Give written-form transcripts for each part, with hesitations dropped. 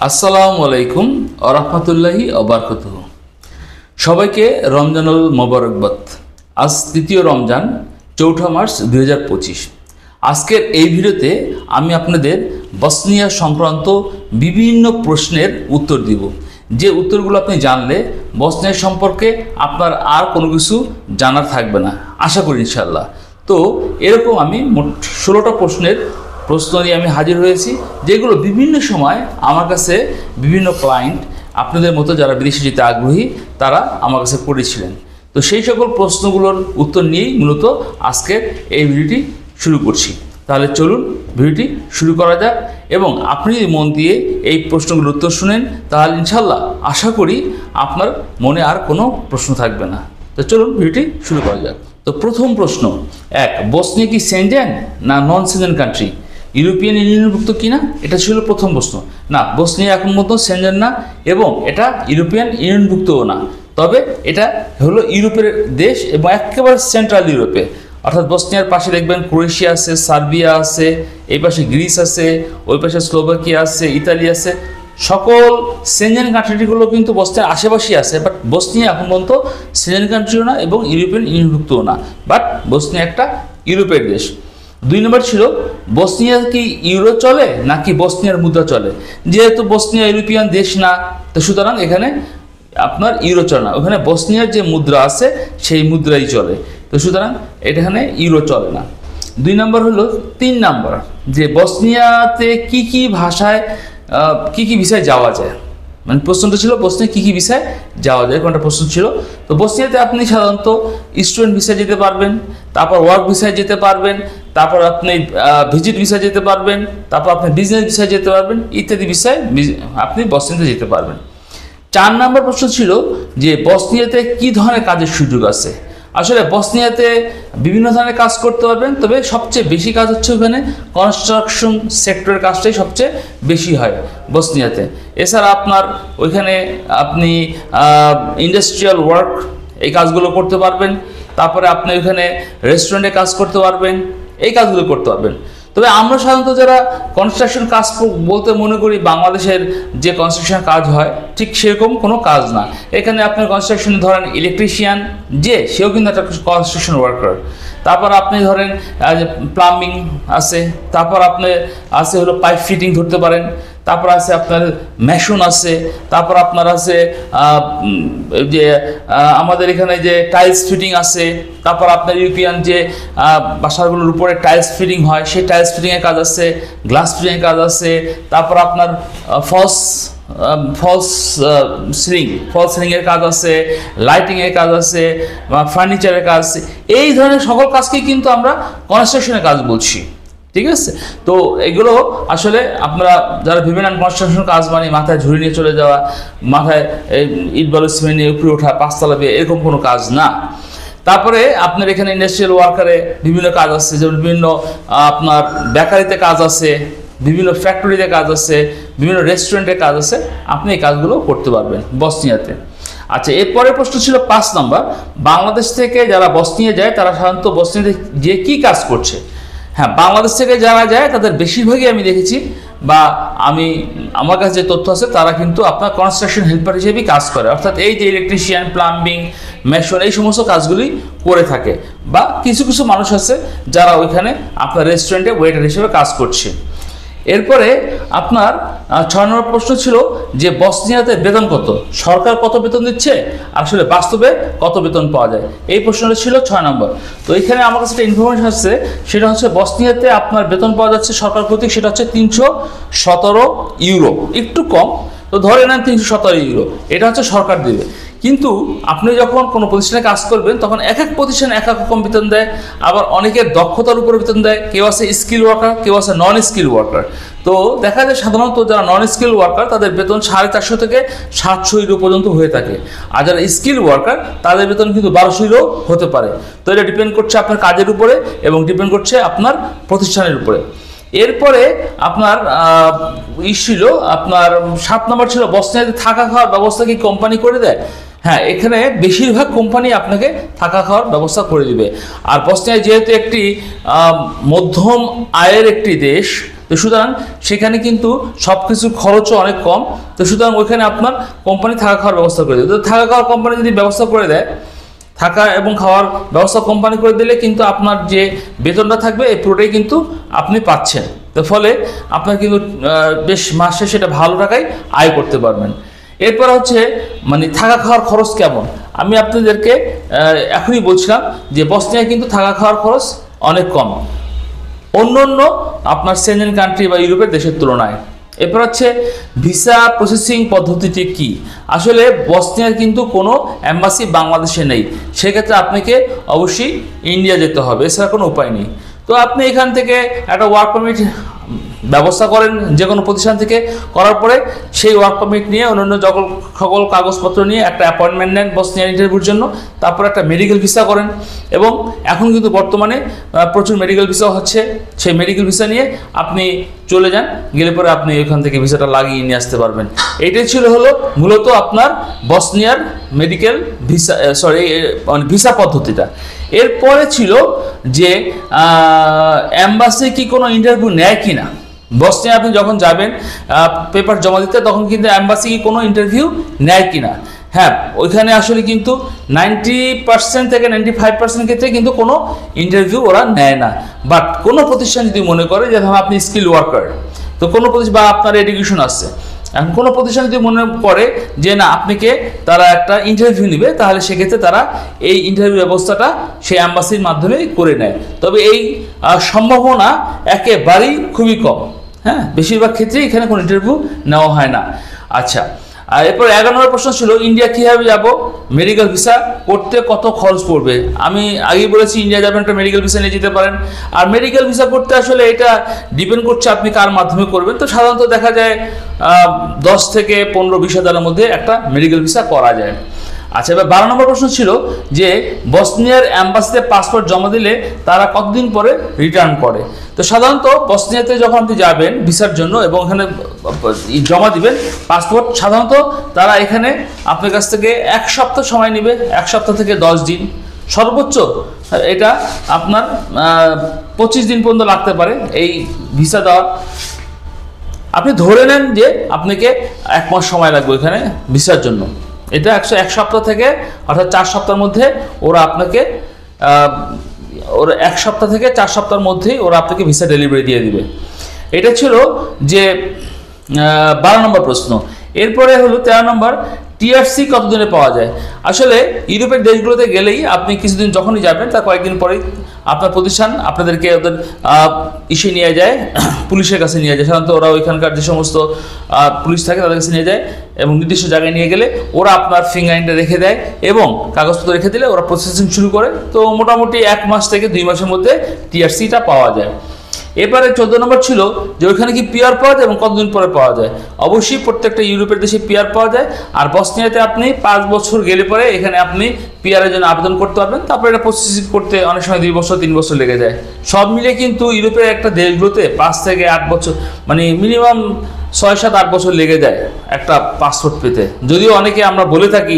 আসসালামু আলাইকুম ওয়া রাহমাতুল্লাহি ওয়া বারাকাতুহু। সবাইকে রমজানুল মোবারকবাদ। আজ তৃতীয় রমজান, 4 মার্চ 2025। আজকের এই ভিডিওতে আমি আপনাদের বসনিয়া সংক্রান্ত বিভিন্ন প্রশ্নের উত্তর দিব, যে উত্তরগুলো আপনি জানলে বসনিয়া সম্পর্কে আপনার আর কোনো কিছু জানার থাকবে না, আশা করি ইনশাআল্লাহ। তো এরকম আমি মোট 16টা প্রশ্নের প্রশ্ন নিয়ে আমি হাজির হয়েছি, যেগুলো বিভিন্ন সময় আমার কাছে বিভিন্ন ক্লায়েন্ট, আপনাদের মতো যারা বিদেশে যেতে আগ্রহী, তারা আমার কাছে করেছিলেন। তো সেই সকল প্রশ্নগুলোর উত্তর নিয়েই মূলত আজকের এই ভিডিওটি শুরু করছি। তাহলে চলুন ভিডিওটি শুরু করা যাক, এবং আপনি যদি মন দিয়ে এই প্রশ্নগুলোর উত্তর শুনেন, তাহলে ইনশাল্লাহ আশা করি আপনার মনে আর কোনো প্রশ্ন থাকবে না। তো চলুন ভিডিওটি শুরু করা যাক। তো প্রথম প্রশ্ন, বসনিয়া কি সেনজেন না নন সেনজেন কান্ট্রি? ইউরোপিয়ান ইউনিয়নভুক্ত কিনা, এটা ছিল প্রথম প্রশ্ন। না, বসনিয়া এখন মতো সেনজেন না, এবং এটা ইউরোপিয়ান ইউনিয়নভুক্তও না। তবে এটা হলো ইউরোপের দেশ, এবং একেবারে সেন্ট্রাল ইউরোপে, অর্থাৎ বসনিয়ার পাশে দেখবেন ক্রোয়েশিয়া আছে, সার্বিয়া আছে, এই পাশে গ্রিস আছে, ওই পাশে স্লোভাকিয়া আছে, ইতালি আছে। সকল সেনজেন কান্ট্রিগুলো কিন্তু বসনিয়ার আশেপাশেই আছে, বাট বসনিয়া এখন পর্যন্ত সেনজেন কান্ট্রিও না এবং ইউরোপিয়ান ইউনিয়নভুক্তও না, বাট বসনিয়া একটা ইউরোপের দেশ। 2 নম্বর ছিল, বসনিয়া কি ইউরো চলে নাকি বসনিয়ার মুদ্রা চলে? যেহেতু বসনিয়া ইউরোপিয়ান দেশ না, তো সুতরাং এখানে আপনার ইউরো চলে না, ওখানে বসনিয়ার যে মুদ্রা আছে সেই মুদ্রাই চলে। তো সুতরাং এখানে ইউরো চলে না। 2 নম্বর হলো, 3 নম্বর, যে বসনিয়াতে কি কি ভাষায় কি কি ভিসায় যাওয়া যায়? মানে প্রশ্নটা ছিল বসনিয়া কি কি ভিসায় যাওয়া যায়, কোনটা প্রশ্ন ছিল। তো বসনিয়াতে আপনি সাধারণত স্টুডেন্ট ভিসায় যেতে পারবেন, তারপর ওয়ার্ক ভিসায় যেতে পারবেন, তারপর আপনি ভিজিট ভিসায় যেতে পারবেন, তারপর আপনি বিজনেস ভিসায় যেতে পারবেন, ইত্যাদি ভিসায় আপনি বসনিয়াতে যেতে পারবেন। 4 নম্বর প্রশ্ন ছিল যে বসনিয়াতে কি ধরনের কাজের সুযোগ আছে? আসলে বসনিয়াতে বিভিন্ন ধরনের কাজ করতে পারবেন, তবে সবচেয়ে বেশি কাজ হচ্ছে ওখানে কনস্ট্রাকশন সেক্টরের কাজটাই সবচেয়ে বেশি হয় বসনিয়াতে। এছাড়া আপনার ওইখানে আপনি ইন্ডাস্ট্রিয়াল ওয়ার্ক, এই কাজগুলো করতে পারবেন। তারপরে আপনি ওইখানে রেস্টুরেন্টে কাজ করতে পারবেন, এই কাজগুলো করতে পারবেন। তবে আমরা সাধারণত যারা কনস্ট্রাকশন কাজ বলতে মনে করি বাংলাদেশের যে কনস্ট্রাকশন কাজ হয়, ঠিক সেরকম কোনো কাজ না। এখানে আপনার কনস্ট্রাকশন ধরেন ইলেকট্রিশিয়ান, সেও কিন্তু একটা কনস্ট্রাকশন ওয়ার্কার। তারপর আপনি ধরেন প্লাম্বিং আছে, তারপর আপনি আছে হলো পাইপ ফিটিং ধরতে পারেন, তারপর আছে আপনার মেশন আছে, তারপর আপনার আছে যে আমাদের এখানে যে টাইলস ফিটিং আছে, তারপর আপনার ইউরোপিয়ান যে বাসাগুলোর উপরে টাইলস ফিটিং হয় সেই টাইলস ফিটিংয়ের কাজ আছে, গ্লাস ফিটিংয়ের কাজ আছে, তারপর আপনার ফলস সিলিংয়ের কাজ আছে, লাইটিংয়ের কাজ আছে, ফার্নিচারের কাজ আছে। এই ধরনের সকল কাজকেই কিন্তু আমরা কনস্ট্রাকশনের কাজ বলছি, ঠিক আছে? তো এগুলো আসলে আপনারা যারা ভেবেন কনস্ট্রাকশন কাজ মানে মাথায় ঝুড়ি নিয়ে চলে যাওয়া, মাথায় ইট বালু সিমেন্ট নিয়ে উপরে ওঠা, 5 তলা বেয়ে, এরকম কোনো কাজ না। তারপরে আপনার এখানে ইন্ডাস্ট্রিয়াল ওয়ার্কারে বিভিন্ন কাজ আছে, যেমন বিভিন্ন আপনার বেকারিতে কাজ আছে, বিভিন্ন ফ্যাক্টরিতে কাজ আছে, বিভিন্ন রেস্টুরেন্টে কাজ আছে, আপনি এই কাজগুলো করতে পারবেন বসনিয়াতে। আচ্ছা, এরপরের প্রশ্ন ছিল 5 নম্বর, বাংলাদেশ থেকে যারা বসনিয়া যায় তারা সাধারণত বসনিয়াতে যে কি কাজ করছে? হ্যাঁ, বাংলাদেশ থেকে যারা যায় তাদের বেশিরভাগই আমি দেখেছি, বা আমার কাছে যে তথ্য আছে, তারা কিন্তু আপনার কনস্ট্রাকশন হেল্পার হিসেবেই কাজ করে, অর্থাৎ এই যে ইলেকট্রিশিয়ান, প্লাম্বিং, মেশন, এই সমস্ত কাজগুলি করে থাকে। বা কিছু কিছু মানুষ আছে যারা ওইখানে আপনার রেস্টুরেন্টে ওয়েটার হিসেবে কাজ করছে। এরপরে আপনার 6 নম্বর প্রশ্ন ছিল যে বসনিয়াতে বেতন কত? সরকার কত বেতন দিচ্ছে, আসলে বাস্তবে কত বেতন পাওয়া যায়? এই প্রশ্নটা ছিল 6 নম্বর। তো এখানে আমার কাছে একটা ইনফরমেশন আছে, সেটা হচ্ছে বসনিয়াতে আপনার বেতন পাওয়া যাচ্ছে সরকার কর্তৃক, সেটা হচ্ছে 317 ইউরো, একটু কম। তো ধরে নেন 317 ইউরো, এটা হচ্ছে সরকার দেবে। কিন্তু আপনি যখন কোনো প্রতিষ্ঠানে কাজ করবেন, তখন এক এক প্রতিষ্ঠানে এক এক রকম বেতন দেয়। আবার অনেকের দক্ষতার উপরে বেতন দেয়, কেউ আছে স্কিল ওয়ার্কার, কেউ আছে নন স্কিল ওয়ার্কার। তো দেখা যায় সাধারণত যারা নন স্কিল ওয়ার্কার তাদের বেতন 450 থেকে 700 ইউরো পর্যন্ত হয়ে থাকে, আর যারা স্কিল ওয়ার্কার তাদের বেতন কিন্তু 1200 ইউরো হতে পারে। তো এটা ডিপেন্ড করছে আপনার কাজের উপরে এবং ডিপেন্ড করছে আপনার প্রতিষ্ঠানের উপরে। এরপরে আপনার ছিল আপনার 7 নম্বর ছিল বসনিয়াতে থাকা খাওয়ার ব্যবস্থা কি কোম্পানি করে দেয়? হ্যাঁ, এখানে বেশিরভাগ কোম্পানি আপনাকে থাকা খাওয়ার ব্যবস্থা করে দিবে। আর বসনিয়া যেহেতু একটি মধ্যম আয়ের একটি দেশ, তো সুতরাং সেখানে কিন্তু সব কিছুর খরচও অনেক কম। তো সুতরাং ওইখানে আপনার কোম্পানি থাকা খাওয়ার ব্যবস্থা করে দেবে। তো থাকা খাওয়ার কোম্পানি যদি ব্যবস্থা করে দেয়, থাকা এবং খাওয়ার ব্যবস্থা কোম্পানি করে দিলে কিন্তু আপনার যে বেতনটা থাকবে এই পুরোটাই কিন্তু আপনি পাচ্ছেন। তো ফলে আপনার কিন্তু বেশ মাসে সেটা ভালো টাকায় আয় করতে পারবেন। এরপর হচ্ছে মানে থাকা খাওয়ার খরচ কেমন, আমি আপনাদেরকে এখনই বলছিলাম যে বসনিয়ায় কিন্তু থাকা খাওয়ার খরচ অনেক কম অন্য আপনার সেনজেন কান্ট্রি বা ইউরোপের দেশের তুলনায়। এরপর হচ্ছে ভিসা প্রসেসিং পদ্ধতিটি কি। আসলে বসনিয়ার কিন্তু কোনো এম্বাসি বাংলাদেশে নেই, সেক্ষেত্রে আপনাকে অবশ্যই ইন্ডিয়া যেতে হবে, এছাড়া কোনো উপায় নেই। তো আপনি এখান থেকে একটা ওয়ার্ক পারমিট ব্যবস্থা করেন যে কোনো প্রতিষ্ঠান থেকে, করার পরে সেই ওয়ার্ক পারমিট নিয়ে অন্যান্য সকল কাগজপত্র নিয়ে একটা অ্যাপয়েন্টমেন্ট নেন বসনিয়ার ইন্টারভিউর জন্য, তারপর একটা মেডিকেল ভিসা করেন। এবং এখন কিন্তু বর্তমানে প্রচুর মেডিকেল ভিসা হচ্ছে, সেই মেডিকেল ভিসা নিয়ে আপনি চলে যান, গেলে পরে আপনি এখান থেকে ভিসাটা লাগিয়ে নিয়ে আসতে পারবেন। এইটাই ছিল হলো মূলত আপনার বসনিয়ার মেডিকেল ভিসা ভিসা পদ্ধতিটা। এরপরে ছিল যে অ্যাম্বাসি কি কোনো ইন্টারভিউ নেয় কি না। বসনিয়া আপনি যখন যাবেন পেপার জমা দিতে, তখন কিন্তু অ্যাম্বাসি কি কোনো ইন্টারভিউ নেয় কি না। হ্যাঁ, ওইখানে আসলে কিন্তু 90% থেকে 95% ক্ষেত্রে কিন্তু কোনো ইন্টারভিউ ওরা নেয় না। বাট কোনো প্রতিষ্ঠান যদি মনে করে যে ধরুন আপনি স্কিল ওয়ার্কার, তো কোনো প্রতিষ্ঠান বা আপনার এডুকেশন আছে, এখন কোনো প্রতিষ্ঠান যদি মনে করে যে না আপনাকে তারা একটা ইন্টারভিউ নেবে, তাহলে সেক্ষেত্রে তারা এই ইন্টারভিউ ব্যবস্থাটা সেই অ্যাম্বাসির মাধ্যমে করে নেয়। তবে এই সম্ভাবনা একেবারেই খুবই কম। হ্যাঁ, বেশিরভাগ ক্ষেত্রেই এখানে কোনো ইন্টারভিউ নেওয়া হয় না। আচ্ছা, আর এরপর 11 নম্বর প্রশ্ন ছিল ইন্ডিয়া কীভাবে যাব, মেডিকেল ভিসা করতে কত খরচ পড়বে। আমি আগেই বলেছি ইন্ডিয়া যাবেন একটা মেডিকেল ভিসা নিয়ে যেতে পারেন। আর মেডিকেল ভিসা করতে আসলে এটা ডিপেন্ড করছে আপনি কার মাধ্যমে করবেন। তো সাধারণত দেখা যায় 10 থেকে 15-20 হাজারের মধ্যে একটা মেডিকেল ভিসা করা যায়। আচ্ছা, এবার 12 নম্বর প্রশ্ন ছিল যে বসনিয়ার অ্যাম্বাসিতে পাসপোর্ট জমা দিলে তারা কতদিন পরে রিটার্ন করে। তো সাধারণত বসনিয়াতে যখন আপনি যাবেন ভিসার জন্য এবং এখানে জমা দিবেন পাসপোর্ট, সাধারণত তারা এখানে আপনার কাছ থেকে 1 সপ্তাহ সময় নেবে, 1 সপ্তাহ থেকে 10 দিন, সর্বোচ্চ এটা আপনার 25 দিন পর্যন্ত লাগতে পারে এই ভিসা দেওয়ার। আপনি ধরে নেন যে আপনাকে 1 মাস সময় লাগবে এখানে ভিসার জন্য। এটা 1 সপ্তাহ থেকে অর্থাৎ 4 সপ্তাহের মধ্যে ওরা আপনাকে 1 সপ্তাহ থেকে 4 সপ্তাহের মধ্যেই ওরা আপনাকে ভিসা ডেলিভারি দিয়ে দিবে। এটা ছিল যে 12 নম্বর প্রশ্ন। এরপরে হলো 13 নম্বর, টিআরসি কতদিনে পাওয়া যায়। আসলে ইউরোপের দেশগুলোতে গেলেই আপনি কিছুদিন যখনই যাবেন তার কয়েকদিন পরেই আপনার প্রতিষ্ঠান আপনাদেরকে ওদের ইসে নিয়ে যায়, পুলিশের কাছে নিয়ে যায়। সাধারণত ওরা ওইখানকার যে সমস্ত পুলিশ থাকে তাদের কাছে নিয়ে যায় এবং নির্দিষ্ট জায়গায় নিয়ে গেলে ওরা আপনার ফিঙ্গারপ্রিন্টটা রেখে দেয় এবং কাগজপত্র রেখে দিলে ওরা প্রসেসিং শুরু করে। তো মোটামুটি 1 মাস থেকে 2 মাসের মধ্যে টিআরসিটা পাওয়া যায়। এবারে 14 নম্বর ছিল যে ওইখানে কি পিআর পাওয়া যায় এবং কতদিন পরে পাওয়া যায়। অবশ্যই প্রত্যেকটা ইউরোপের দেশে পিআর পাওয়া যায়। আর বসনিয়াতে আপনি 5 বছর গেলে পরে এখানে আপনি পিআরের জন্য আবেদন করতে পারবেন। তারপরে এটা প্রসেসিং করতে অনেক সময় 2 বছর 3 বছর লেগে যায়। সব মিলে কিন্তু ইউরোপের একটা দেশগুলোতে 5 থেকে 8 বছর মানে মিনিমাম 6-7-8 বছর লেগে যায় একটা পাসপোর্ট পেতে। যদিও অনেকে আমরা বলে থাকি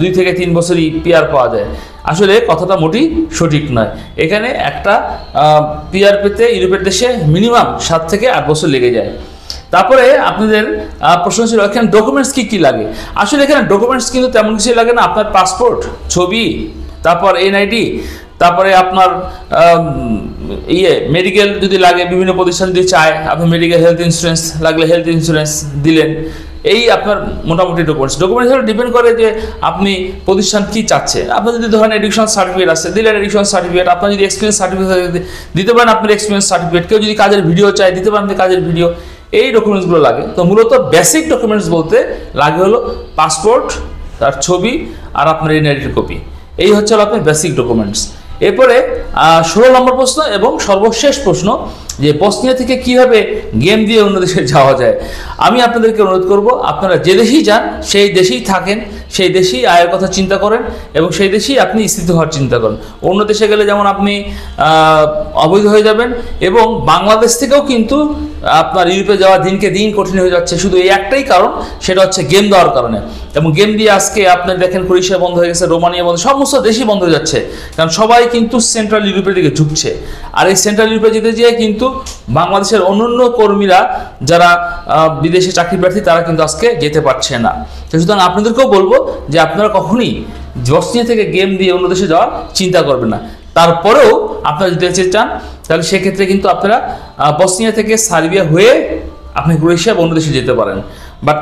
2 থেকে 3 বছরই পিআর পাওয়া যায়, আসলে কথাটা মোটেই সঠিক নয়। এখানে একটা পিআর পেতে ইউরোপের দেশে মিনিমাম 7 থেকে 8 বছর লেগে যায়। তারপরে আপনাদের প্রশ্ন ছিল এখানে ডকুমেন্টস কী কী লাগে। আসলে এখানে ডকুমেন্টস কিন্তু তেমন কিছু লাগে না। আপনার পাসপোর্ট, ছবি, তারপর এনআইডি, তারপরে আপনার মেডিকেল যদি লাগে, বিভিন্ন প্রতিষ্ঠান যদি চায় আপনি মেডিকেল হেলথ ইন্স্যুরেন্স লাগলে হেলথ ইন্স্যুরেন্স দিলেন। এই আপনার মোটামুটি ডকুমেন্টস হলে ডিপেন্ড করে যে আপনি প্রতিষ্ঠান কী চাচ্ছে। আপনার যদি ধরেন এডুকেশন সার্টিফিকেট আছে দিলেন এডুকেশন সার্টিফিকেট, আপনার যদি এক্সপিরিয়েন্স সার্টিফিকেট দিতে পারেন আপনার এক্সপিরিয়েন্স সার্টিফিকেট, কেউ যদি কাজের ভিডিও চায় দিতে পারেন কাজের ভিডিও। এই ডকুমেন্টসগুলো লাগে। তো মূলত বেসিক ডকুমেন্টস বলতে লাগে হলো পাসপোর্ট, তার ছবি আর আপনার এনআইডির কপি। এই হচ্ছে আপনার বেসিক ডকুমেন্টস। এরপরে 16 নম্বর প্রশ্ন এবং সর্বশেষ প্রশ্ন যে বসনিয়া থেকে কিভাবে গেম দিয়ে অন্য দেশে যাওয়া যায়। আমি আপনাদেরকে অনুরোধ করব, আপনারা যে দেশেই যান সেই দেশেই থাকেন, সেই দেশেই আয়ের কথা চিন্তা করেন এবং সেই দেশেই আপনি স্থিত হওয়ার চিন্তা করেন। অন্য দেশে গেলে যেমন আপনি অবৈধ হয়ে যাবেন, এবং বাংলাদেশ থেকেও কিন্তু আপনার ইউরোপে যাওয়া দিনকে দিন কঠিন হয়ে যাচ্ছে, শুধু এই একটাই কারণ, সেটা হচ্ছে গেম দেওয়ার কারণে। এবং গেম দিয়ে আজকে আপনি দেখেন ক্রোয়েশিয়া বন্ধ হয়ে গেছে, রোমানিয়া বন্ধ, সমস্ত দেশই বন্ধ হয়ে যাচ্ছে, কারণ সবাই কিন্তু সেন্ট্রাল ইউরোপের দিকে ঝুঁকছে। আর এই সেন্ট্রাল ইউরোপে যেতে যেয়ে কিন্তু বাংলাদেশের অন্যান্য কর্মীরা যারা বিদেশে চাকরি প্রার্থী তারা কিন্তু আজকে যেতে পারছে না। তো সুতরাং আপনাদেরকেও বলবো যে আপনারা কখনই বসনিয়া থেকে গেম দিয়ে অন্য দেশে যাওয়ার চিন্তা করবেন না। তারপরেও আপনারা যদি যেতে চান তাহলে সেক্ষেত্রে কিন্তু আপনারা বসনিয়া থেকে সার্বিয়া হয়ে আপনি ক্রোয়েশিয়া বা অন্য দেশে যেতে পারেন। বাট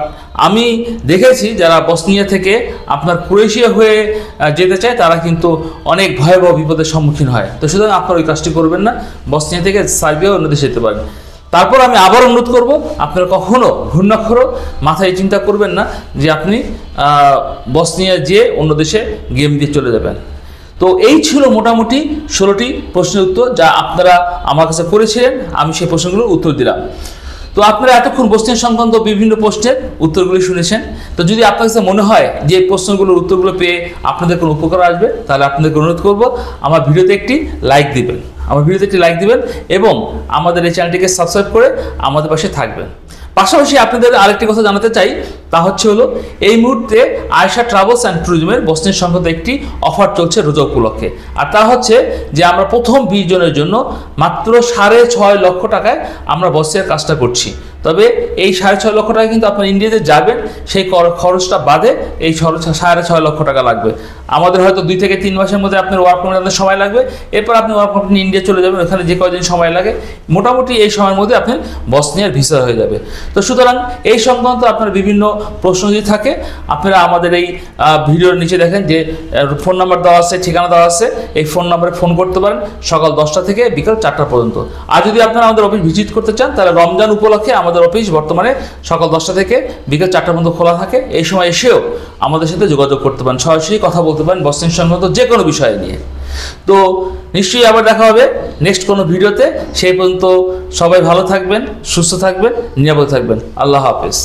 আমি দেখেছি যারা বসনিয়া থেকে আপনার ক্রোয়েশিয়া হয়ে যেতে চায় তারা কিন্তু অনেক ভয়াবহ বিপদের সম্মুখীন হয়। তো সুতরাং আপনারা ওই কাজটি করবেন না, বসনিয়া থেকে সার্বিয়া অন্য দেশে যেতে পারেন। তারপর আমি আবার অনুরোধ করব, আপনারা কখনো ঘূর্ণাক্ষরও মাথায় চিন্তা করবেন না যে আপনি বসনিয়া যেয়ে অন্য দেশে গেম দিয়ে চলে যাবেন। তো এই ছিল মোটামুটি 16টি প্রশ্নের উত্তর যা আপনারা আমার কাছে করেছিলেন, আমি সেই প্রশ্নগুলোর উত্তর দিলাম। তো আপনারা এতক্ষণ বসনিয়া সংক্রান্ত বিভিন্ন প্রশ্নের উত্তরগুলি শুনেছেন। তো যদি আপনার কাছে মনে হয় যে এই প্রশ্নগুলোর উত্তরগুলো পেয়ে আপনাদের কোনো উপকার আসবে, তাহলে আপনাদেরকে অনুরোধ করব আমার ভিডিওতে একটি লাইক দিবেন, এবং আমাদের এই চ্যানেলটিকে সাবস্ক্রাইব করে আমাদের পাশে থাকবেন। পাশাপাশি আপনাদের আরেকটি কথা জানাতে চাই, তা হচ্ছে এই মুহূর্তে আয়েশা ট্রাভেলস অ্যান্ড ট্যুরিজমের বসনিয়া সংক্রান্ত একটি অফার চলছে রোজা উপলক্ষে। আর তা হচ্ছে যে আমরা প্রথম 20 জনের জন্য মাত্র 6.5 লক্ষ টাকায় আমরা বসনিয়ার কাজটা করছি। তবে এই 6.5 লক্ষ টাকা কিন্তু আপনার ইন্ডিয়াতে যাবেন, সেই খরচটা বাদে এই 6.5 লক্ষ টাকা লাগবে। আমাদের হয়তো 2 থেকে 3 মাসের মধ্যে আপনার ওয়ার্ক পারমিট সময় লাগবে, এরপর আপনি ওয়ার্ক পারমিট নিয়ে ইন্ডিয়া চলে যাবেন, ওখানে যে কয়দিন সময় লাগে মোটামুটি এই সময়ের মধ্যে আপনি বসনিয়ার ভিসা হয়ে যাবে। তো সুতরাং এই সংক্রান্ত আপনার বিভিন্ন প্রশ্ন যদি থাকে আপনারা আমাদের এই ভিডিওর নিচে দেখেন যে ফোন নাম্বার দেওয়া আছে, ঠিকানা দেওয়া আছে, এই ফোন নাম্বারে ফোন করতে পারেন সকাল 10টা থেকে বিকাল 4টা পর্যন্ত। আর যদি আপনারা আমাদের অফিস ভিজিট করতে চান তাহলে রমজান উপলক্ষে আমাদের অফিস বর্তমানে সকাল 10টা থেকে বিকাল 4টা পর্যন্ত খোলা থাকে। এই সময় এসেও আমাদের সাথে যোগাযোগ করতে পারেন, সরাসরি কথা বলতে পারেন বসনিয়া সংক্রান্ত যে কোনো বিষয় নিয়ে। তো নিশ্চয়ই আবার দেখা হবে নেক্সট কোনো ভিডিওতে। সেই পর্যন্ত সবাই ভালো থাকবেন, সুস্থ থাকবেন, নিরাপদে থাকবেন। আল্লাহ হাফেজ।